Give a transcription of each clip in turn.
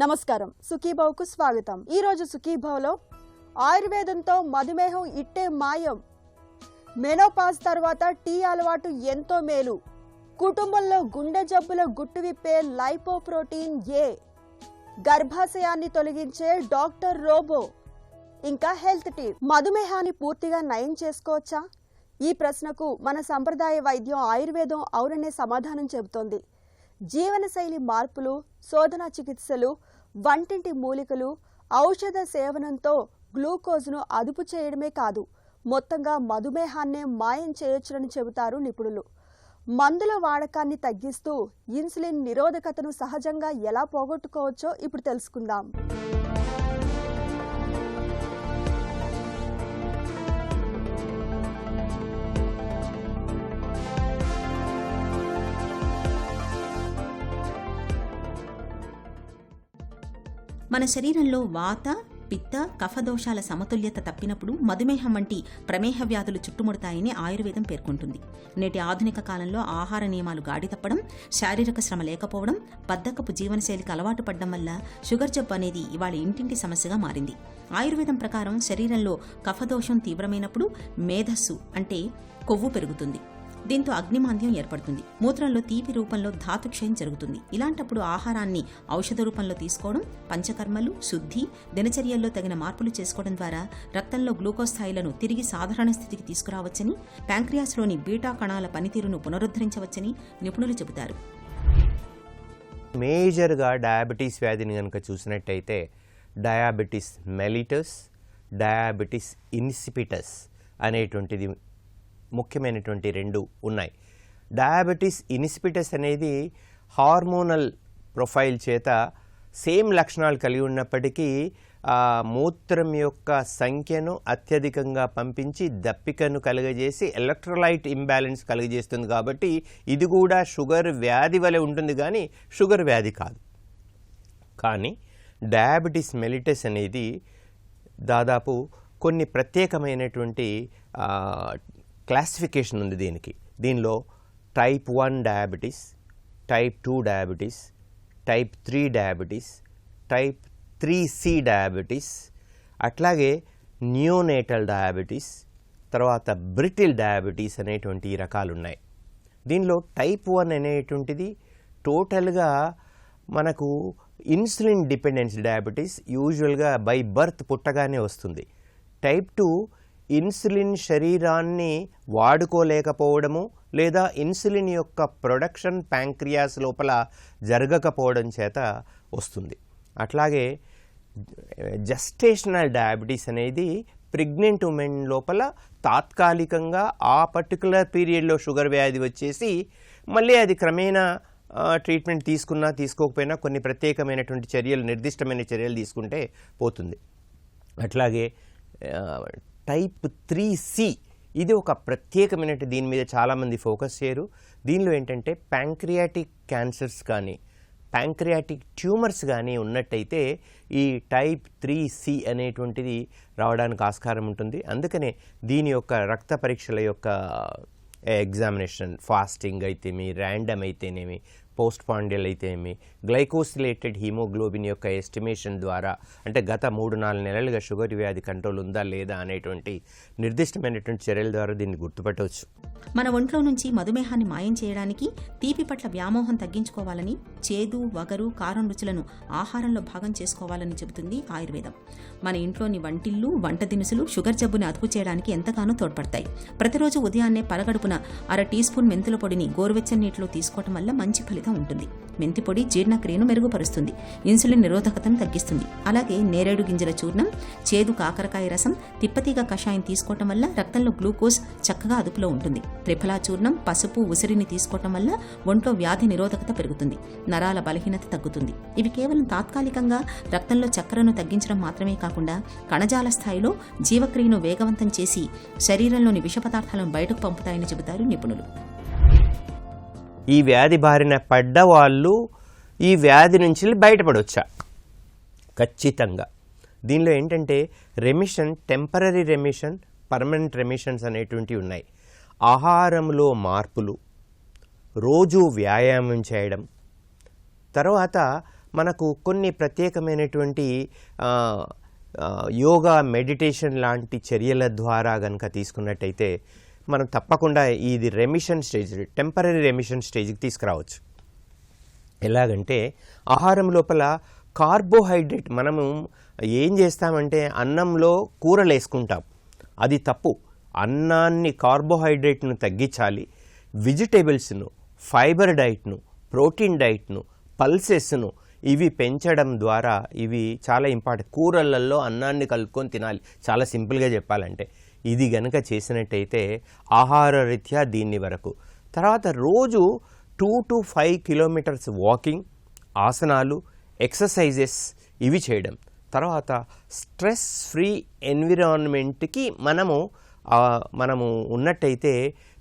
నమస్కారం, సుఖీభావ్కు స్వాగతం. ఈ రోజు సుఖీభావ్లో ఆయుర్వేదంతో మధుమేహం ఇట్టే మాయం, మెనోపాజ్ తర్వాత టీ అలవాటు ఎంతో మేలు, కుటుంబంలో గుండె జబ్బుల గుట్టు విప్పే లైపోప్రోటీన్ ఏ, గర్భాశయాన్ని తొలగించే డాక్టర్ రోబో, ఇంకా హెల్త్ టిప్. మధుమేహాన్ని పూర్తిగా నయం చేసుకోవచ్చా? ఈ ప్రశ్నకు మన సంప్రదాయ వైద్యం ఆయుర్వేదం అవుననే సమాధానం చెబుతోంది. జీవనశైలి మార్పులు, శోధన చికిత్సలు, వంటింటి మూలికలు, ఔషధ సేవనంతో గ్లూకోజ్ను అదుపు చేయడమే కాదు, మొత్తంగా మధుమేహాన్నే మాయం చేయొచ్చునని చెబుతారు నిపుణులు. మందుల వాడకాన్ని తగ్గిస్తూ ఇన్సులిన్ నిరోధకతను సహజంగా ఎలా పోగొట్టుకోవచ్చో ఇప్పుడు తెలుసుకుందాం. మన శరీరంలో వాత, పిత్త, కఫదోషాల సమతుల్యత తప్పినప్పుడు మధుమేహం వంటి ప్రమేహ వ్యాధులు చుట్టుముడతాయని ఆయుర్వేదం పేర్కొంటుంది. నేటి ఆధునిక కాలంలో ఆహార నియమాలు గాడి తప్పడం, శారీరక శ్రమ లేకపోవడం, బద్ధకపు జీవనశైలికి అలవాటు పడడం వల్ల షుగర్ జబ్బు అనేది ఇవాళ ఇంటింటి సమస్యగా మారింది. ఆయుర్వేదం ప్రకారం శరీరంలో కఫదోషం తీవ్రమైనప్పుడు మేధస్సు అంటే కొవ్వు పెరుగుతుంది. దీంతో అగ్నిమాంద్యం ఏర్పడుతుంది. మూత్రంలో తీపి రూపంలో ధాతుక్షయం జరుగుతుంది. ఇలాంటప్పుడు ఆహారాన్ని ఔషధ రూపంలో తీసుకోవడం, పంచకర్మలు, శుద్ధి, దినచర్యల్లో తగిన మార్పులు చేసుకోవడం ద్వారా రక్తంలో గ్లూకోజ్ స్థాయిలను తిరిగి సాధారణ స్థితికి తీసుకురావచ్చని, ప్యాంక్రియాస్లోని బీటా కణాల పనితీరును పునరుద్ధరించవచ్చని నిపుణులు చెబుతారు. మేజర్గా డయాబెటీస్ వ్యాధిని కనుక చూసినట్టయితే డయాబెటీస్ మెలిటస్, డయాబెటీస్ ఇన్సిపిటస్ అనేటువంటిది ముఖ్యమైనటువంటి రెండు ఉన్నాయి. డయాబెటీస్ ఇన్సిపిటస్ అనేది హార్మోనల్ ప్రొఫైల్ చేత సేమ్ లక్షణాలు కలిగి ఉన్నప్పటికీ మూత్రం యొక్క సంఖ్యను అత్యధికంగా పంపించి దప్పికను కలుగజేసి ఎలక్ట్రోలైట్ ఇంబ్యాలెన్స్ కలుగజేస్తుంది. కాబట్టి ఇది కూడా షుగర్ వ్యాధి వలె ఉంటుంది, కానీ షుగర్ వ్యాధి కాదు. కానీ డయాబెటీస్ మెలిటస్ అనేది దాదాపు కొన్ని ప్రత్యేకమైనటువంటి క్లాసిఫికేషన్ ఉంది దీనికి. దీనిలో type 1 diabetes, type 2 diabetes, type 3 diabetes, type 3C diabetes, అట్లాగే నియోనేటల్ డయాబెటీస్, తర్వాత బ్రిటిల్ డయాబెటీస్ అనేటువంటి రకాలు ఉన్నాయి. దీనిలో టైప్ 1 అనేటువంటిది టోటల్గా మనకు ఇన్సులిన్ డిపెండెన్స్ డయాబెటీస్, యూజువల్గా బై బర్త్ పుట్టగానే వస్తుంది. టైప్ 2 ఇన్సులిన్ శరీరాన్ని వాడుకోలేకపోవడము లేదా ఇన్సులిన్ యొక్క ప్రొడక్షన్ ప్యాంక్రియాస్ లోపల జరగకపోవడం చేత వస్తుంది. అట్లాగే జెస్టేషనల్ డయాబెటీస్ అనేది ప్రెగ్నెంట్ ఉమెన్ లోపల తాత్కాలికంగా ఆ పర్టికులర్ పీరియడ్లో షుగర్ వ్యాధి వచ్చేసి మళ్ళీ అది క్రమేణా ట్రీట్మెంట్ తీసుకున్నా తీసుకోకపోయినా కొన్ని ప్రత్యేకమైనటువంటి చర్యలు, నిర్దిష్టమైన చర్యలు తీసుకుంటే పోతుంది. అట్లాగే టైప్ 3C ఇది ఒక ప్రత్యేకమైనటువంటి, దీని మీద చాలామంది ఫోకస్ చేయరు. దీనిలో ఏంటంటే ప్యాంక్రియాటిక్ క్యాన్సర్స్ కానీ ప్యాంక్రియాటిక్ ట్యూమర్స్ కానీ ఉన్నట్టయితే ఈ టైప్ 3C అనేటువంటిది రావడానికి ఆస్కారం ఉంటుంది. అందుకనే దీని యొక్క రక్త పరీక్షల యొక్క ఎగ్జామినేషన్, ఫాస్టింగ్ అయితేమి, ర్యాండమ్ అయితేనేమి, పోస్ట్ పాండియల్ అయితేమి, గ్లైకోసిలేటెడ్ హీమోగ్లోబిన్ యొక్క ఎస్టిమేషన్ ద్వారా, అంటే గత 3-4 నెలలుగా షుగర్ వ్యాధి కంట్రోల్ ఉందా లేదా అనేటువంటి నిర్దిష్టమైనటువంటి చర్యల ద్వారా దీన్ని గుర్తుపట్టవచ్చు. మన ఒంట్లో నుంచి మధుమేహాన్ని మాయం చేయడానికి తీపి పట్ల వ్యామోహం తగ్గించుకోవాలని, చేదు, వగరు, కారం రుచులను ఆహారంలో భాగం చేసుకోవాలని చెబుతుంది ఆయుర్వేదం. మన ఇంట్లోని వంటిల్లు, వంట దినుసులు షుగర్ జబ్బుని అదుపు చేయడానికి ఎంతగానో తోడ్పడతాయి. ప్రతిరోజు ఉదయాన్నే పరగడుపున 1/2 టీ స్పూన్ మెంతుల పొడిని గోరువెచ్చని నీటిలో తీసుకోవటం వల్ల మంచి ఫలితం ఉంటుంది. మెంతి పొడి జీర్ణక్రియను మెరుగుపరుస్తుంది, ఇన్సులిన్ నిరోధకతను తగ్గిస్తుంది. అలాగే నేరేడు గింజల చూర్ణం, చేదు కాకరకాయ రసం, తిప్పతీగ కషాయం తీసుకోవటం వల్ల రక్తంలో గ్లూకోజ్ చక్కగా అదుపులో ఉంటుంది. త్రిఫలా చూర్ణం, పసుపు, ఉసిరిని తీసుకోవటం వల్ల ఒంట్లో వ్యాధి నిరోధకత పెరుగుతుంది, నరాల బలహీనత తగ్గుతుంది. ఇవి కేవలం తాత్కాలికంగా రక్తంలో చక్కెరను తగ్గించడం మాత్రమే కాకుండా కణజాల స్థాయిలో జీవక్రియను వేగవంతం చేసి శరీరంలోని విష పదార్థాలను బయటకు పంపుతాయని చెబుతారు నిపుణులు. ఈ వ్యాధి బారిన పడ్డ వాళ్ళు ఈ వ్యాధి నుంచి బయటపడవచ్చా? ఖచ్చితంగా. దీనిలో ఏంటంటే remission, temporary remission, permanent remissions అనేటువంటివి ఉన్నాయి. ఆహారంలో మార్పులు, రోజు వ్యాయామం చేయడం, తర్వాత మనకు కొన్ని ప్రత్యేకమైనటువంటి యోగా మెడిటేషన్ లాంటి చర్యల ద్వారా కనుక తీసుకున్నట్టయితే మనం తప్పకుండా ఇది రెమిషన్ స్టేజ్, టెంపరీ రెమిషన్ స్టేజ్కి తీసుకురావచ్చు. ఎలాగంటే ఆహారం లోపల కార్బోహైడ్రేట్, మనము ఏం చేస్తామంటే అన్నంలో కూరలు వేసుకుంటాం, అది తప్పు. అన్నాన్ని కార్బోహైడ్రేట్ను తగ్గించాలి. వెజిటేబుల్స్ను, ఫైబర్ డైట్ను, ప్రోటీన్ డైట్ను, పల్సెస్ను ఇవి పెంచడం ద్వారా ఇవి చాలా ఇంపార్టెంట్. కూరలలో అన్నాన్ని కలుపుకొని తినాలి, చాలా సింపుల్గా చెప్పాలంటే. ఇది గనక చేసినట్టయితే ఆహార రీత్యా దీన్ని వరకు. తర్వాత రోజు 2 to 5 కిలోమీటర్స్ వాకింగ్, ఆసనాలు, ఎక్సర్సైజెస్ ఇవి చేయడం. తర్వాత స్ట్రెస్ ఫ్రీ ఎన్విరాన్మెంట్కి మనము ఉన్నట్టయితే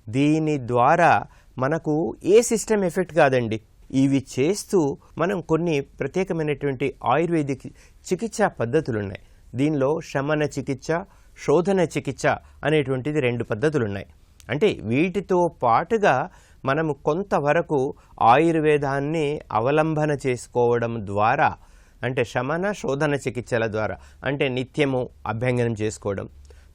దీని ద్వారా మనకు ఏ సిస్టమ్ ఎఫెక్ట్ కాదండి. ఇవి చేస్తూ మనం కొన్ని ప్రత్యేకమైనటువంటి ఆయుర్వేదిక్ చికిత్సా పద్ధతులు ఉన్నాయి. దీనిలో శమన చికిత్స, శోధన చికిత్స అనేటువంటిది 2 పద్ధతులు ఉన్నాయి. అంటే వీటితో పాటుగా మనము కొంతవరకు ఆయుర్వేదాన్ని అవలంబన చేసుకోవడం ద్వారా, అంటే శమన శోధన చికిత్సల ద్వారా, అంటే నిత్యము అభ్యంగనం చేసుకోవడం,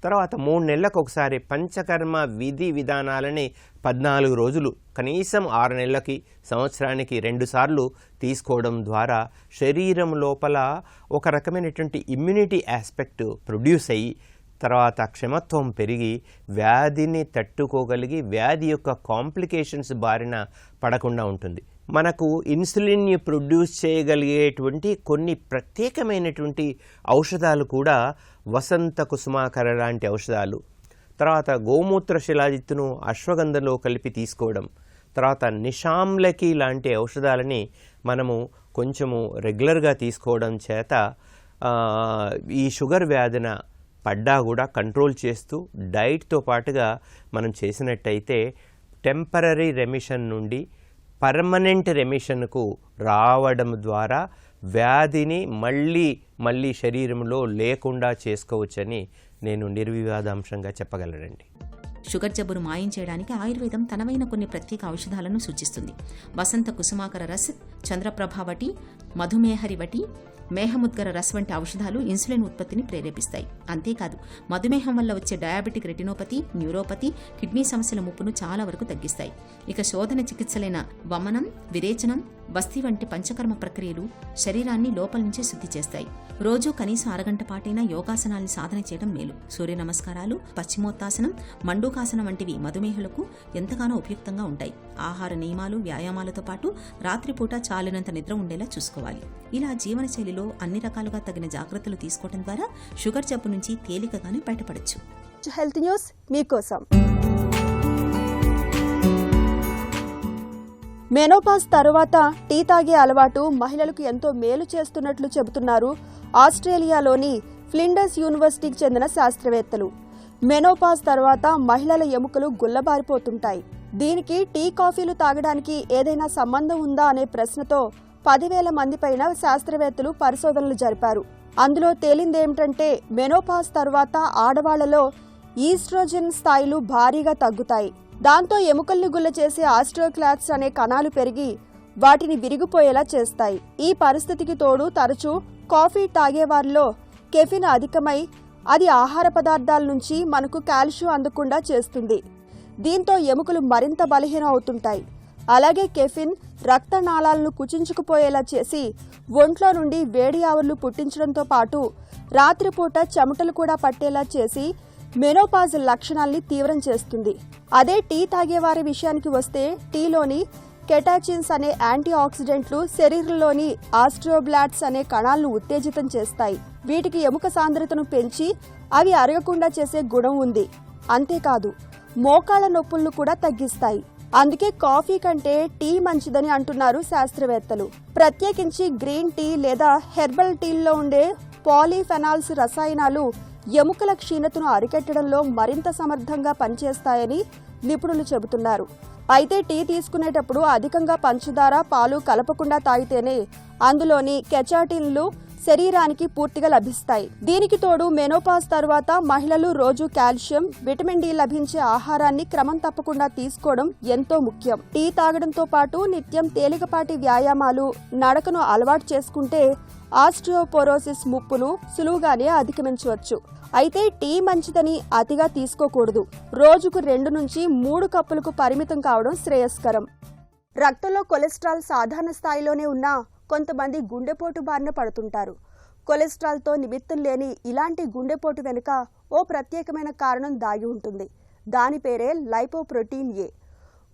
తర్వాత 3 నెలలకు ఒకసారి పంచకర్మ విధి విధానాలని 14 రోజులు, కనీసం 6 నెలలకి, సంవత్సరానికి 2 సార్లు తీసుకోవడం ద్వారా శరీరం లోపల ఒక రకమైనటువంటి ఇమ్యూనిటీ ఆస్పెక్ట్ ప్రొడ్యూస్ అయ్యి, తర్వాత క్షమత్వం పెరిగి వ్యాధిని తట్టుకోగలిగి వ్యాధి యొక్క కాంప్లికేషన్స్ బారిన పడకుండా ఉంటుంది. మనకు ఇన్సులిన్ని ప్రొడ్యూస్ చేయగలిగేటువంటి కొన్ని ప్రత్యేకమైనటువంటి ఔషధాలు కూడా, వసంత కుసుమాకర లాంటి ఔషధాలు, తర్వాత గోమూత్ర శిలాజిత్తును అశ్వగంధలో కలిపి తీసుకోవడం, తర్వాత నిషాంలకి లాంటి ఔషధాలని మనము కొంచెము రెగ్యులర్గా తీసుకోవడం చేత ఈ షుగర్ వ్యాధిన పడ్డా కూడా కంట్రోల్ చేస్తూ డైట్తో పాటుగా మనం చేసినట్టయితే టెంపరరీ రెమిషన్ నుండి పర్మనెంట్ రెమిషన్కు రావడం ద్వారా వ్యాధిని మళ్ళీ శరీరంలో లేకుండా చేసుకోవచ్చని నేను నిర్వివాదాంశంగా చెప్పగలనండి. షుగర్ జబ్బును మాయం చేయడానికి ఆయుర్వేదం తనవైన కొన్ని ప్రత్యేక ఔషధాలను సూచిస్తుంది. వసంత కుసుమాకర రస్, చంద్రప్రభావటి, మధుమేహరివటి, మేహముద్గర రస్ వంటి ఔషధాలు ఇన్సులిన్ ఉత్పత్తిని ప్రేరేపిస్తాయి. అంతేకాదు మధుమేహం వల్ల వచ్చే డయాబెటిక్ రెటినోపతి, న్యూరోపతి, కిడ్నీ సమస్యల ముప్పును చాలా వరకు తగ్గిస్తాయి. ఇక శోధన చికిత్సలైన వమనం, విరేచనం, బస్తీ వంటి పంచకర్మ ప్రక్రియలు శరీరాన్ని లోపల నుంచి శుద్ధి చేస్తాయి. రోజు కనీసం అరగంట పాటైనా యోగాసనాల్ని సాధన చేయడం మేలు. సూర్య నమస్కారాలు, పశ్చిమోత్తాసనం, మండూకాసనం వంటివి మధుమేహులకు ఎంతగానో ఉపయుక్తంగా ఉంటాయి. ఆహార నియమాలు, వ్యాయామాలతో పాటు రాత్రిపూట చాలినంత నిద్ర ఉండేలా చూసుకోవాలి. ఇలా జీవనశైలిలో అన్ని రకాలుగా తగిన జాగ్రత్తలు తీసుకోవడం ద్వారా షుగర్ జబ్బు నుంచి తేలికగానే బయటపడచ్చు. హెల్త్ న్యూస్ మీకోసం. మెనోపాజ్ తర్వాత టీ తాగే అలవాటు మహిళలకు ఎంతో మేలు చేస్తున్నట్లు చెబుతున్నారు ఆస్ట్రేలియాలోని ఫ్లిండర్స్ యూనివర్సిటీకి చెందిన శాస్త్రవేత్తలు. మెనోపాజ్ తర్వాత మహిళల ఎముకలు గుల్లబారిపోతుంటాయి. దీనికి టీ, కాఫీలు తాగడానికి ఏదైనా సంబంధం ఉందా అనే ప్రశ్నతో 10,000 మంది పైన శాస్త్రవేత్తలు పరిశోధనలు జరిపారు. అందులో తేలిందేమిటంటే మెనోపాజ్ తర్వాత ఆడవాళ్లలో ఈస్ట్రోజెన్ స్థాయిలు భారీగా తగ్గుతాయి. దాంతో ఎముకల్ని గుల్ల చేసే ఆస్ట్రోక్లాట్స్ అనే కణాలు పెరిగి వాటిని విరిగిపోయేలా చేస్తాయి. ఈ పరిస్థితికి తోడు తరచూ కాఫీ తాగేవారిలో కెఫిన్ అధికమై అది ఆహార పదార్థాల నుంచి మనకు కాల్షియం అందకుండా చేస్తుంది. దీంతో ఎముకలు మరింత బలహీనం అవుతుంటాయి. అలాగే కెఫిన్ రక్తనాళాలను కుచించుకుపోయేలా చేసి ఒంట్లో నుండి వేడి ఆవర్లు పుట్టించడంతో పాటు రాత్రిపూట చెమటలు కూడా పట్టేలా చేసి మెనోపాజ్ లక్షణాల్ని తీవ్రం చేస్తుంది. అదే టీ తాగేవారి విషయానికి వస్తే టీలోని కెటాచిన్స్ అనే యాంటీ ఆక్సిడెంట్లు శరీరంలోని ఆస్ట్రోబ్లాట్స్ అనే కణాలను ఉత్తేజితం చేస్తాయి. వీటికి ఎముక సాంద్రతను పెంచి అవి అరగకుండా చేసే గుణం ఉంది. అంతేకాదు మోకాళ్ల నొప్పులను కూడా తగ్గిస్తాయి. అందుకే కాఫీ కంటే టీ మంచిదని అంటున్నారు శాస్త్రవేత్తలు. ప్రత్యేకించి గ్రీన్ టీ లేదా హెర్బల్ టీల్లో ఉండే పాలీఫెనాల్స్ రసాయనాలు ఎముకల క్షీణతను అరికట్టడంలో మరింత సమర్థంగా పనిచేస్తాయని నిపుణులు చెబుతున్నారు. అయితే టీ తీసుకునేటప్పుడు అధికంగా పంచదార, పాలు కలపకుండా తాగితేనే అందులోని కెచాటిన్లు శరీరానికి పూర్తిగా లభిస్తాయి. దీనికి తోడు మెనోపాజ్ తర్వాత మహిళలు రోజు కాల్షియం, విటమిన్ డి లభించే ఆహారాన్ని క్రమం తప్పకుండా తీసుకోవడం ఎంతో ముఖ్యం. టీ తాగడంతో పాటు నిత్యం తేలికపాటి వ్యాయామాలు, నడకను అలవాటు చేసుకుంటే ఆస్టియోపోరోసిస్ ముప్పును సులువుగానే అధిగమించవచ్చు. అయితే టీ మంచిదని అతిగా తీసుకోకూడదు. రోజుకు 2 నుంచి 3 కప్పులకు పరిమితం కావడం శ్రేయస్కరం. రక్తంలో కొలెస్ట్రాల్ సాధారణ స్థాయిలోనే ఉన్నా కొంతమంది గుండెపోటు బారిన పడుతుంటారు. కొలెస్ట్రాల్తో నిమిత్తం లేని ఇలాంటి గుండెపోటు వెనుక ఓ ప్రత్యేకమైన కారణం దాగి ఉంటుంది. దాని పేరే లైపోప్రోటీన్ ఏ.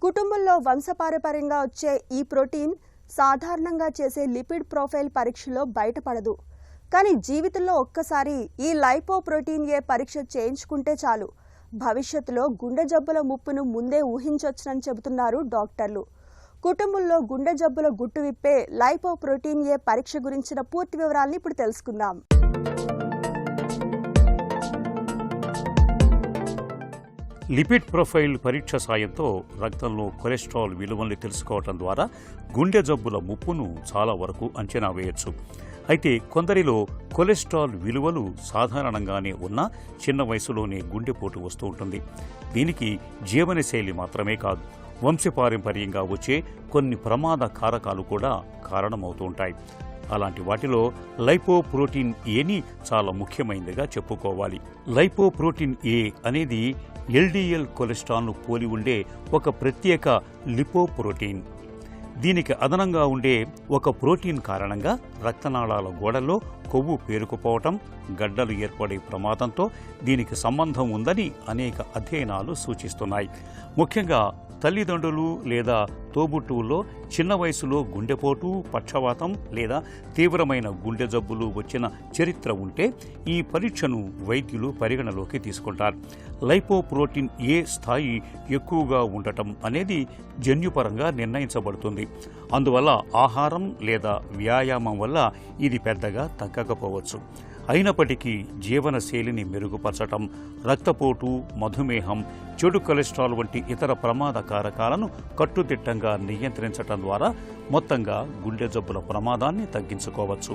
కుటుంబంలో వంశపారంపర్యంగా వచ్చే ఈ ప్రోటీన్ సాధారణంగా చేసే లిపిడ్ ప్రొఫైల్ పరీక్షలో బయటపడదు. కానీ జీవితంలో ఒక్కసారి ఈ లైపోప్రోటీన్ ఏ పరీక్ష చేయించుకుంటే చాలు, భవిష్యత్తులో గుండె జబ్బుల ముప్పును ముందే ఊహించవచ్చునని చెబుతున్నారు డాక్టర్లు. కుటుంబంలో గుండె జబ్బుల గుట్టు విప్పే లైపోప్రోటీన్ ఏ పరీక్ష గురించిన పూర్తి వివరాలను ఇప్పుడు తెలుసుకుందాం. లిపిడ్ ప్రొఫైల్ పరీక్ష సాయంతో రక్తంలో కొలెస్ట్రాల్ విలువల్ని తెలుసుకోవటం ద్వారా గుండె జబ్బుల ముప్పును చాలా వరకు అంచనా వేయొచ్చు. అయితే కొందరిలో కొలెస్ట్రాల్ విలువలు సాధారణంగానే ఉన్నా చిన్న వయసులోనే గుండెపోటు వస్తూ ఉంటుంది. దీనికి జీవనశైలి మాత్రమే కాదు, వంశపారంపర్యంగా వచ్చే కొన్ని ప్రమాద కారకాలు కూడా కారణమవుతూ ఉంటాయి. అలాంటి వాటిలో లైపోప్రోటీన్ ఏని చాలా ముఖ్యమైనదిగా చెప్పుకోవాలి. లైపోప్రోటీన్ ఏ అనేది ఎల్డిఎల్ కొలెస్ట్రాల్ను పోలి ఉండే ఒక ప్రత్యేక లిపోప్రోటీన్. దీనికి అదనంగా ఉండే ఒక ప్రోటీన్ కారణంగా రక్తనాళాల గోడల్లో కొవ్వు పేరుకుపోవటం, గడ్డలు ఏర్పడే ప్రమాదంతో దీనికి సంబంధం ఉందని అనేక అధ్యయనాలు సూచిస్తున్నాయి. ముఖ్యంగా తల్లిదండ్రులు లేదా తోబుట్టువుల్లో చిన్న వయసులో గుండెపోటు, పక్షవాతం లేదా తీవ్రమైన గుండె జబ్బులు వచ్చిన చరిత్ర ఉంటే ఈ పరీక్షను వైద్యులు పరిగణలోకి తీసుకుంటారు. లైపోప్రోటీన్ ఏ స్థాయి ఎక్కువగా ఉండటం అనేది జన్యుపరంగా నిర్ణయించబడుతుంది. అందువల్ల ఆహారం లేదా వ్యాయామం వల్ల ఇది పెద్దగా తగ్గకపోవచ్చు. అయినప్పటికీ జీవనశైలిని మెరుగుపరచటం, రక్తపోటు, మధుమేహం, చెడు కొలెస్ట్రాల్ వంటి ఇతర ప్రమాద కారకాలను కట్టుదిట్టంగా నియంత్రించటం ద్వారా మొత్తంగా గుండె జబ్బుల ప్రమాదాన్ని తగ్గించుకోవచ్చు.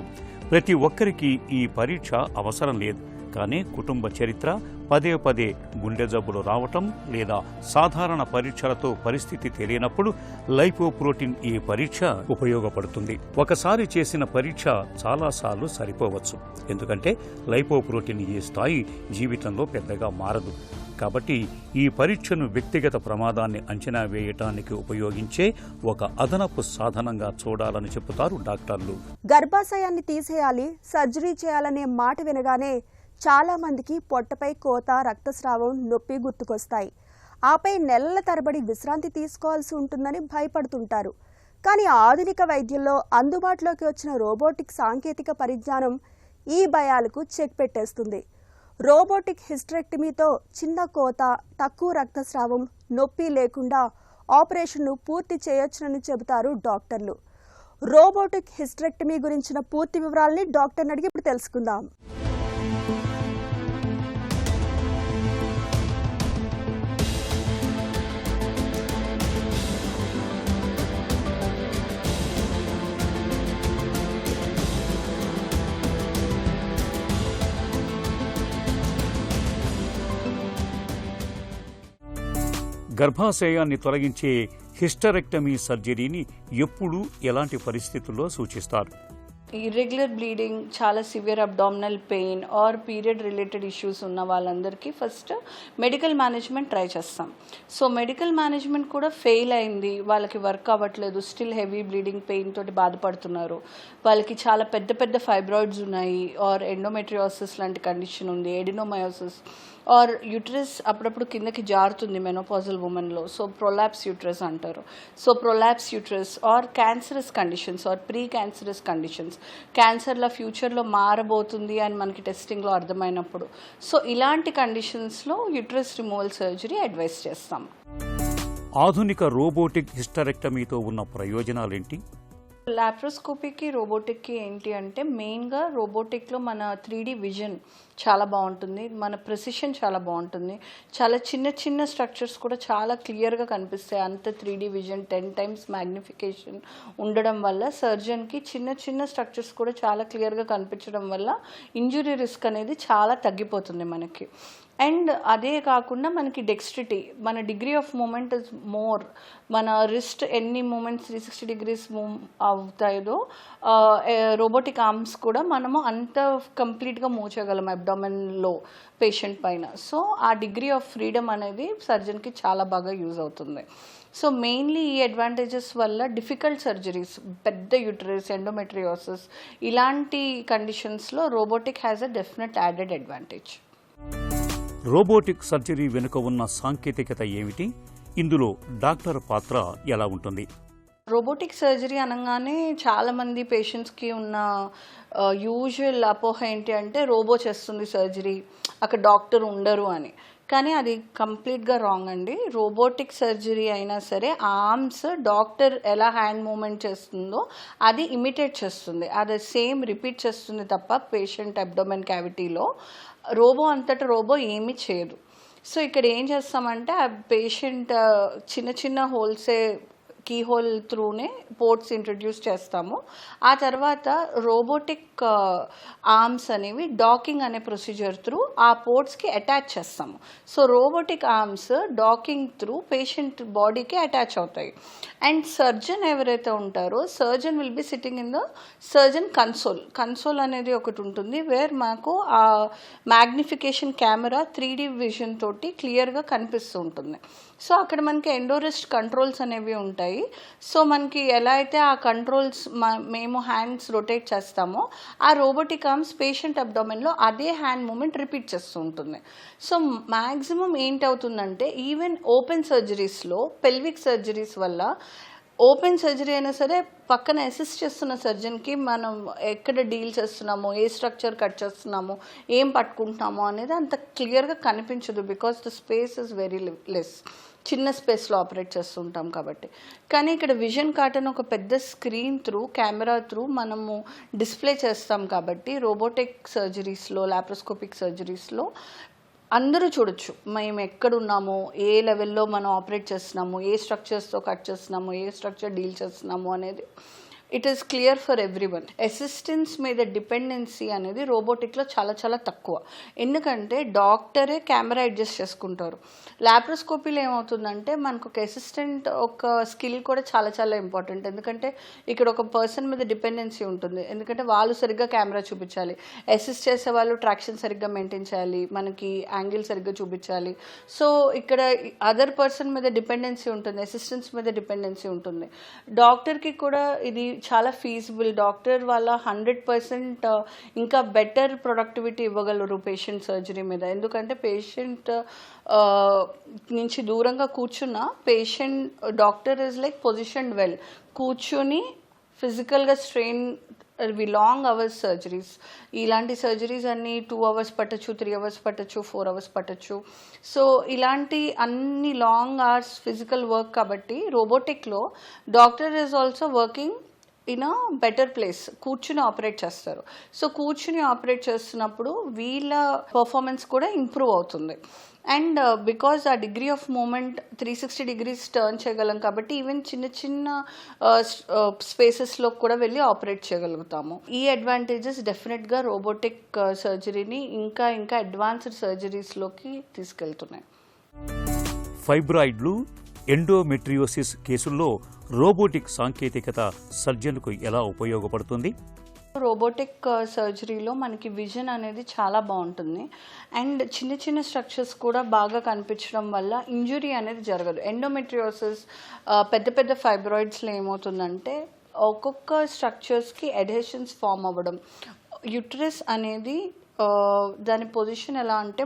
ప్రతి ఒక్కరికి ఈ పరీక్ష అవసరం లేదు. కానీ కుటుంబ చరిత్ర, పదే పదే గుండె జబ్బులు రావటం లేదా సాధారణ పరీక్షలతో పరిస్థితి తెలియనప్పుడు లైపోప్రోటీన్ ఈ పరీక్ష ఉపయోగపడుతుంది. ఒకసారి చేసిన పరీక్ష చాలాసార్లు సరిపోవచ్చు. ఎందుకంటే లైపోప్రోటీన్ ఈ స్థాయి జీవితంలో పెద్దగా మారదు. కాబట్టి ఈ పరీక్షను వ్యక్తిగత ప్రమాదాన్ని అంచనా వేయటానికి ఉపయోగించే ఒక అదనపు సాధనంగా చూడాలని చెబుతారు డాక్టర్లు. గర్భాశయాన్ని తీసేయాలి, సర్జరీ చేయాలనే మాట వినగానే చాలా మందికి పొట్టపై కోత, రక్తస్రావం, నొప్పి గుర్తుకొస్తాయి. ఆపై నెలల తరబడి విశ్రాంతి తీసుకోవాల్సి ఉంటుందని భయపడుతుంటారు. కానీ ఆధునిక వైద్యంలో అందుబాటులోకి వచ్చిన రోబోటిక్ సాంకేతిక పరిజ్ఞానం ఈ భయాలకు చెక్ పెట్టేస్తుంది. రోబోటిక్ హిస్టరెక్టమీతో చిన్న కోత, తక్కువ రక్తస్రావం, నొప్పి లేకుండా ఆపరేషన్ను పూర్తి చేయొచ్చునని చెబుతారు డాక్టర్లు. రోబోటిక్ హిస్టరెక్టమీ గురించిన పూర్తి వివరాలని డాక్టర్ని అడిగి ఇప్పుడు తెలుసుకుందాం. గర్భాశయాన్ని తొలగించే హిస్టరెక్టమీ సర్జరీని ఎప్పుడు, ఎలాంటి పరిస్థితుల్లో సూచిస్తారు? ఇర్రెగ్యులర్ బ్లీడింగ్, చాలా severe abdominal pain or period related issues ఉన్న వాళ్ళందరికీ ఫస్ట్ మెడికల్ మేనేజ్మెంట్ ట్రై చేస్తాం. సో మెడికల్ మేనేజ్మెంట్ కూడా ఫెయిల్ అయింది, వాళ్ళకి వర్క్ అవ్వట్లేదు, స్టిల్ హెవీ బ్లీడింగ్ పెయిన్ తోటి బాధపడుతున్నారు, వాళ్ళకి చాలా పెద్ద పెద్ద ఫైబ్రాయిడ్స్ ఉన్నాయి, ఆర్ ఎండోమెట్రియోసిస్ లాంటి కండిషన్ ఉంది, ఎడినోమయోసిస్, ఆర్ యూట్రస్ అప్పుడప్పుడు కిందకి జారుతుంది మెనోపాజల్ ఉమెన్లో, సో ప్రొలాప్స్ యూట్రస్ అంటారు. So prolapse uterus or cancerous conditions or precancerous conditions, క్యాన్సర్లో ఫ్యూచర్లో మారబోతుంది అని మనకి టెస్టింగ్లో అర్థమైనప్పుడు, సో ఇలాంటి కండిషన్స్లో యూట్రస్ రిమూవల్ సర్జరీ అడ్వైస్ చేస్తాం. ఆధునిక రోబోటిక్ హిస్టరెక్టమీతో ఉన్న ప్రయోజనాలేంటి? లాప్రోస్కోపీకి రోబోటిక్కి ఏంటి అంటే మెయిన్గా రోబోటిక్లో మన 3D విజన్ చాలా బాగుంటుంది, మన ప్రెసిషన్ చాలా బాగుంటుంది, చాలా చిన్న చిన్న స్ట్రక్చర్స్ కూడా చాలా క్లియర్గా కనిపిస్తాయి. అంత 3D విజన్ 10 times మ్యాగ్నిఫికేషన్ ఉండడం వల్ల సర్జన్కి చిన్న చిన్న స్ట్రక్చర్స్ కూడా చాలా క్లియర్గా కనిపించడం వల్ల ఇంజురీ రిస్క్ అనేది చాలా తగ్గిపోతుంది మనకి. అండ్ అదే కాకుండా మనకి డెక్స్ట్రిటీ, మన degree of movement is more, మన రిస్ట్ ఎన్ని మూమెంట్స్ 360 degrees మూవ్ అవుతాయో రోబోటిక్ ఆర్మ్స్ కూడా మనము అంత కంప్లీట్గా మూవ్ చేయగలం అబ్డామెన్లో పేషెంట్ పైన. సో ఆ డిగ్రీ ఆఫ్ ఫ్రీడమ్ అనేది సర్జన్కి చాలా బాగా యూజ్ అవుతుంది. సో మెయిన్లీ ఈ అడ్వాంటేజెస్ వల్ల డిఫికల్ట్ సర్జరీస్, పెద్ద యూటరస్, ఎండోమెట్రియోసిస్ ఇలాంటి కండిషన్స్లో robotic has a definite added advantage. Robotic surgery వెనుక ఉన్న సాంకేతికత ఏమిటి? ఇందులో డాక్టర్ పాత్ర ఎలా ఉంటుంది? రోబోటిక్ సర్జరీ అనగానే చాలామంది పేషెంట్స్కి ఉన్న యూజువల్ అపోహ ఏంటి అంటే రోబో చేస్తుంది సర్జరీ, అక్కడ డాక్టర్ ఉండరు అని. కానీ అది కంప్లీట్గా రాంగ్ అండి. రోబోటిక్ సర్జరీ అయినా సరే ఆర్మ్స్ డాక్టర్ ఎలా హ్యాండ్ మూమెంట్ చేస్తుందో అది ఇమిటేట్ చేస్తుంది, అది సేమ్ రిపీట్ చేస్తుంది తప్ప పేషెంట్ అబ్డోమెన్ క్యావిటీలో రోబో అంతటా రోబో ఏమీ చేయదు. సో ఇక్కడ ఏం చేస్తామంటే ఆ పేషెంట్ చిన్న చిన్న హోల్సే కీ హోల్ త్రూనే పోర్ట్స్ ఇంట్రడ్యూస్ చేస్తాము. ఆ తర్వాత రోబోటిక్ ఆర్మ్స్ అనేవి డాకింగ్ అనే ప్రొసీజర్ త్రూ ఆ పోర్ట్స్కి అటాచ్ చేస్తాము. So robotic arms docking through patient బాడీకి అటాచ్ అవుతాయి. అండ్ సర్జన్ ఎవరైతే ఉంటారో surgeon will be sitting in the surgeon console అనేది ఒకటి ఉంటుంది, వేర్ మాకు ఆ మ్యాగ్నిఫికేషన్ కెమెరా 3D విజన్ తోటి క్లియర్గా కనిపిస్తూ ఉంటుంది. సో అక్కడ మనకి ఎండోరెస్ట్ కంట్రోల్స్ అనేవి ఉంటాయి. సో మనకి ఎలా అయితే ఆ కంట్రోల్స్ మేము హ్యాండ్స్ రొటేట్ చేస్తామో ఆ రోబోటిక్ ఆర్మ్స్ పేషెంట్ అబ్డామెన్లో అదే హ్యాండ్ మూమెంట్ రిపీట్ చేస్తూ ఉంటుంది. సో మ్యాక్సిమం ఏంటవుతుందంటే ఈవెన్ ఓపెన్ సర్జరీస్లో పెల్విక్ సర్జరీస్ వల్ల ఓపెన్ సర్జరీ అయినా సరే పక్కన అసిస్ట్ చేస్తున్న సర్జన్కి మనం ఎక్కడ డీల్ చేస్తున్నామో, ఏ స్ట్రక్చర్ కట్ చేస్తున్నామో, ఏం పట్టుకుంటున్నామో అనేది అంత క్లియర్గా కనిపించదు, because the space is very less, చిన్న స్పేస్లో ఆపరేట్ చేస్తుంటాం కాబట్టి. కానీ ఇక్కడ విజన్ కార్టన్ ఒక పెద్ద స్క్రీన్ త్రూ కెమెరా త్రూ మనము డిస్ప్లే చేస్తాం కాబట్టి రోబోటిక్ సర్జరీస్లో, లాప్రోస్కోపిక్ సర్జరీస్లో అందరూ చూడొచ్చు మేము ఎక్కడున్నామో, ఏ లెవెల్లో మనం ఆపరేట్ చేస్తున్నాము, ఏ స్ట్రక్చర్స్తో కట్ చేస్తున్నాము, ఏ స్ట్రక్చర్ డీల్ చేస్తున్నాము అనేది it is clear for everyone. Assistance మీద డిపెండెన్సీ అనేది రోబోటిక్లో చాలా చాలా తక్కువ, ఎందుకంటే డాక్టరే కెమెరా అడ్జస్ట్ చేసుకుంటారు. లాప్రోస్కోపీలో ఏమవుతుందంటే మనకు ఒక అసిస్టెంట్ ఒక స్కిల్ కూడా చాలా చాలా ఇంపార్టెంట్, ఎందుకంటే ఇక్కడ ఒక పర్సన్ మీద డిపెండెన్సీ ఉంటుంది, ఎందుకంటే వాళ్ళు సరిగ్గా కెమెరా చూపించాలి, అసిస్ట్ చేసే వాళ్ళు ట్రాక్షన్ సరిగ్గా మెయింటైన్ చేయాలి, మనకి యాంగిల్ సరిగ్గా చూపించాలి. సో ఇక్కడ అదర్ పర్సన్ మీద డిపెండెన్సీ ఉంటుంది, అసిస్టెంట్స్ మీద డిపెండెన్సీ ఉంటుంది. డాక్టర్కి కూడా ఇది చాలా ఫీజిబుల్, డాక్టర్ వాళ్ళ 100% ఇంకా బెటర్ ప్రొడక్టివిటీ ఇవ్వగలరు పేషెంట్ సర్జరీ మీద, ఎందుకంటే పేషెంట్ నుంచి దూరంగా కూర్చున్న doctor is like positioned well, కూర్చుని ఫిజికల్గా స్ట్రెయిన్ లాంగ్ అవర్స్ సర్జరీస్, ఇలాంటి సర్జరీస్ అన్నీ 2 hours పట్టచ్చు, 3 hours పట్టచ్చు, 4 hours పట్టచ్చు. సో ఇలాంటి అన్ని లాంగ్ అవర్స్ ఫిజికల్ వర్క్ కాబట్టి రోబోటిక్లో doctor is also working in a better place, కూర్చుని ఆపరేట్ చేస్తారు. సో కూర్చుని ఆపరేట్ చేస్తున్నప్పుడు వీళ్ళ పర్ఫార్మెన్స్ కూడా ఇంప్రూవ్ అవుతుంది. అండ్ బికాజ్ ఆ degree of movement 360 degrees turn చేయగలం కాబట్టి ఈవెన్ చిన్న చిన్న స్పేసెస్లో కూడా వెళ్ళి ఆపరేట్ చేయగలుగుతాము. ఈ అడ్వాంటేజెస్ డెఫినెట్గా రోబోటిక్ సర్జరీని ఇంకా ఇంకా అడ్వాన్స్డ్ సర్జరీస్లోకి తీసుకెళ్తున్నాయి. ఫైబ్రాయిడ్లు, ఎండోమెట్రియోసిస్ కేసుల్లో రోబోటిక్ సాంకేతికత సర్జన్కు ఎలా ఉపయోగపడుతుంది? రోబోటిక్ సర్జరీలో మనకి విజన్ అనేది చాలా బాగుంటుంది అండ్ చిన్న చిన్న స్ట్రక్చర్స్ కూడా బాగా కనిపించడం వల్ల ఇంజురీ అనేది జరగదు. ఎండోమెట్రియోసిస్, పెద్ద పెద్ద ఫైబ్రాయిడ్స్లో ఏమవుతుందంటే ఒక్కొక్క స్ట్రక్చర్స్కి అడ్హెషన్స్ ఫామ్ అవ్వడం, యుట్రస్ అనేది దాని పొజిషన్ ఎలా అంటే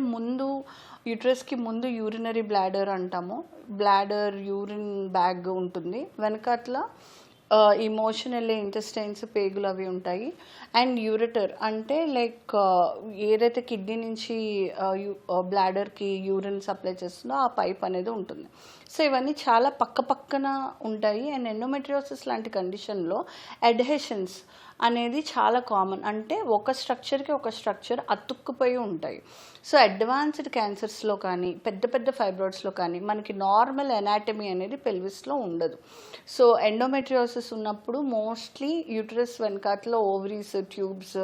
యూట్రస్కి ముందు యూరినరీ బ్లాడర్ అంటాము, బ్లాడర్ యూరిన్ బ్యాగ్ ఉంటుంది, వెనకట్ల ఇమోషన్ వెళ్ళే ఇంటెస్టైన్స్, పేగులు అవి ఉంటాయి. అండ్ యూరిటర్ అంటే లైక్ ఏదైతే కిడ్నీ నుంచి బ్లాడర్కి యూరిన్ సప్లై చేస్తుందో ఆ పైప్ అనేది ఉంటుంది. సో ఇవన్నీ చాలా పక్కన ఉంటాయి. అండ్ ఎండోమెట్రియోసిస్ లాంటి కండిషన్లో అడ్హెషన్స్ అనేది చాలా కామన్. అంటే ఒక స్ట్రక్చర్కి ఒక స్ట్రక్చర్ అతుక్కుపోయి ఉంటాయి. సో అడ్వాన్స్డ్ క్యాన్సర్స్లో కానీ పెద్ద ఫైబ్రాయిడ్స్లో కానీ మనకి నార్మల్ ఎనాటమీ అనేది పెల్విస్లో ఉండదు. సో ఎండోమెట్రియోసిస్ ఉన్నప్పుడు మోస్ట్లీ యూటరస్ వెనకాతలో ఓవరీస్, ట్యూబ్స్,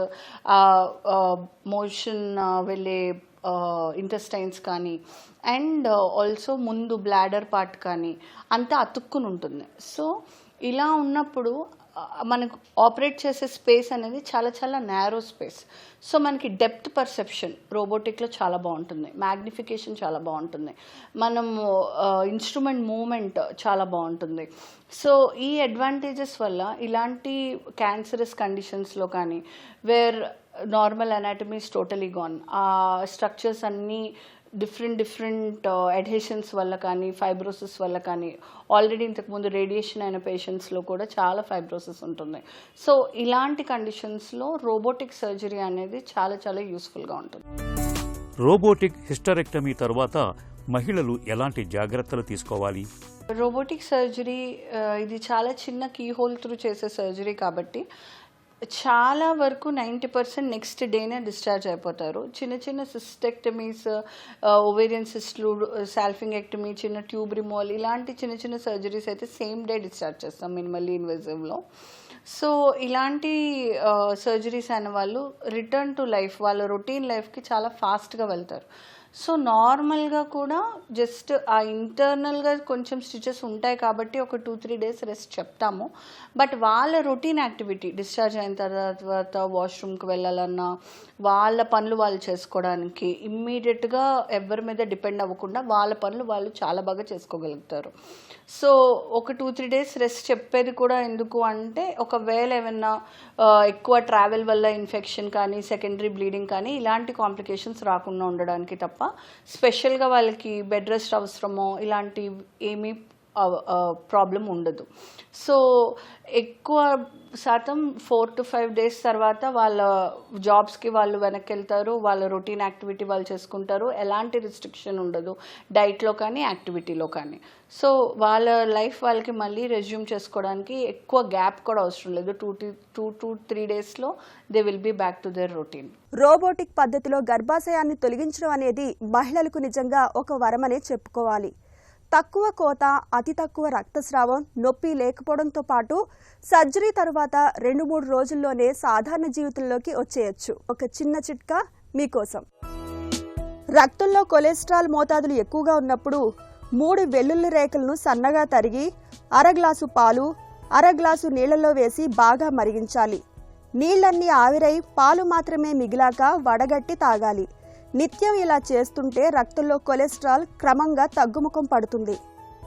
మోషన్ వెళ్ళే ఇంటెస్టైన్స్ కానీ అండ్ ఆల్సో ముందు బ్లాడర్ పార్ట్ కానీ అంతా అతుక్కుని ఉంటుంది. సో ఇలా ఉన్నప్పుడు మనకు ఆపరేట్ చేసే స్పేస్ అనేది చాలా నేరో స్పేస్. సో మనకి డెప్త్ పర్సెప్షన్ రోబోటిక్లో చాలా బాగుంటుంది, మ్యాగ్నిఫికేషన్ చాలా బాగుంటుంది, మనం ఇన్స్ట్రుమెంట్ మూవ్మెంట్ చాలా బాగుంటుంది. సో ఈ అడ్వాంటేజెస్ వల్ల ఇలాంటి క్యాన్సరస్ కండిషన్స్లో కానీ వేర్ నార్మల్ అనాటమీస్ టోటలీ గాన్, ఆ స్ట్రక్చర్స్ అన్నీ డిఫరెంట్ అడ్హెషన్స్ వల్ల కానీ ఫైబ్రోసిస్ వల్ల కానీ, ఆల్రెడీ ఇంతకుముందు రేడియేషన్ అయిన పేషెంట్స్లో కూడా చాలా ఫైబ్రోసిస్ ఉంటుంది. సో ఇలాంటి కండిషన్స్లో రోబోటిక్ సర్జరీ అనేది చాలా యూస్ఫుల్గా ఉంటుంది. రోబోటిక్ హిస్టరెక్టమీ తర్వాత మహిళలు ఎలాంటి జాగ్రత్తలు తీసుకోవాలి? రోబోటిక్ సర్జరీ ఇది చాలా చిన్న కీ హోల్ త్రూ చేసే సర్జరీ కాబట్టి చాలా వరకు 90% నెక్స్ట్ డేనే డిశ్చార్జ్ అయిపోతారు. చిన్న సిస్టెక్టమీస్, ఓవేరియన్ సిస్ట్లు, సాల్ఫింగెక్టమీ, చిన్న ట్యూబ్ రిమూవల్ ఇలాంటి చిన్న సర్జరీస్ అయితే సేమ్ డే డిశ్చార్జ్ చేస్తాం మినిమల్లీ ఇన్వేజివ్లో. సో ఇలాంటి సర్జరీస్ అయిన వాళ్ళు రిటర్న్ టు లైఫ్, వాళ్ళ రొటీన్ లైఫ్కి చాలా ఫాస్ట్గా వెళ్తారు. సో నార్మల్గా కూడా జస్ట్ ఆ ఇంటర్నల్గా కొంచెం స్టిచెస్ ఉంటాయి కాబట్టి ఒక 2-3 డేస్ రెస్ట్ చెప్తాము. బట్ వాళ్ళ రొటీన్ యాక్టివిటీ డిశ్చార్జ్ అయిన తర్వాత వాష్రూమ్కి వెళ్ళాలన్నా వాళ్ళ పనులు వాళ్ళు చేసుకోవడానికి ఇమ్మీడియట్గా ఎవరి మీద డిపెండ్ అవ్వకుండా వాళ్ళ పనులు వాళ్ళు చాలా బాగా చేసుకోగలుగుతారు. సో ఒక 2-3 డేస్ రెస్ట్ చెప్పేది కూడా ఎందుకు అంటే ఒకవేళ ఏమైనా ఎక్కువ ట్రావెల్ వల్ల ఇన్ఫెక్షన్ కానీ సెకండరీ బ్లీడింగ్ కానీ ఇలాంటి కాంప్లికేషన్స్ రాకుండా ఉండడానికి తప్ప స్పెషల్గా వాళ్ళకి బెడ్ రెస్ట్ అవసరమో ఇలాంటి ఏమీ ప్రాబ్లం ఉండదు. సో ఎక్కువ శాతం 4 to 5 డేస్ తర్వాత వాళ్ళ జాబ్స్కి వాళ్ళు వెనక్కి వెళ్తారు, వాళ్ళ రొటీన్ యాక్టివిటీ వాళ్ళు చేసుకుంటారు. ఎలాంటి రిస్ట్రిక్షన్ ఉండదు డైట్లో కానీ యాక్టివిటీలో కానీ. సో వాళ్ళ లైఫ్ వాళ్ళకి మళ్ళీ రెజ్యూమ్ చేసుకోవడానికి ఎక్కువ గ్యాప్ కూడా అవసరం లేదు. 2 to 3 డేస్లో they will be back to their routine. రోబోటిక్ పద్ధతిలో గర్భాశయాన్ని తొలగించడం అనేది మహిళలకు నిజంగా ఒక వరమనే చెప్పుకోవాలి. తక్కువ కోత, అతి తక్కువ రక్తస్రావం, నొప్పి లేకపోవడంతో పాటు సర్జరీ తర్వాత 2-3 రోజుల్లోనే సాధారణ జీవితంలోకి వచ్చేయచ్చు. ఒక చిన్న చిట్కా మీకోసం. రక్తంలో కొలెస్ట్రాల్ మోతాదులు ఎక్కువగా ఉన్నప్పుడు 3 వెల్లుల్లి రేకలను సన్నగా తరిగి 1/2 గ్లాసు పాలు, 1/2 గ్లాసు నీళ్లలో వేసి బాగా మరిగించాలి. నీళ్లన్నీ ఆవిరై పాలు మాత్రమే మిగిలాక వడగట్టి తాగాలి. నిత్యం ఇలా చేస్తుంటే రక్తంలో కొలెస్ట్రాల్ క్రమంగా తగ్గుముఖం పడుతుంది.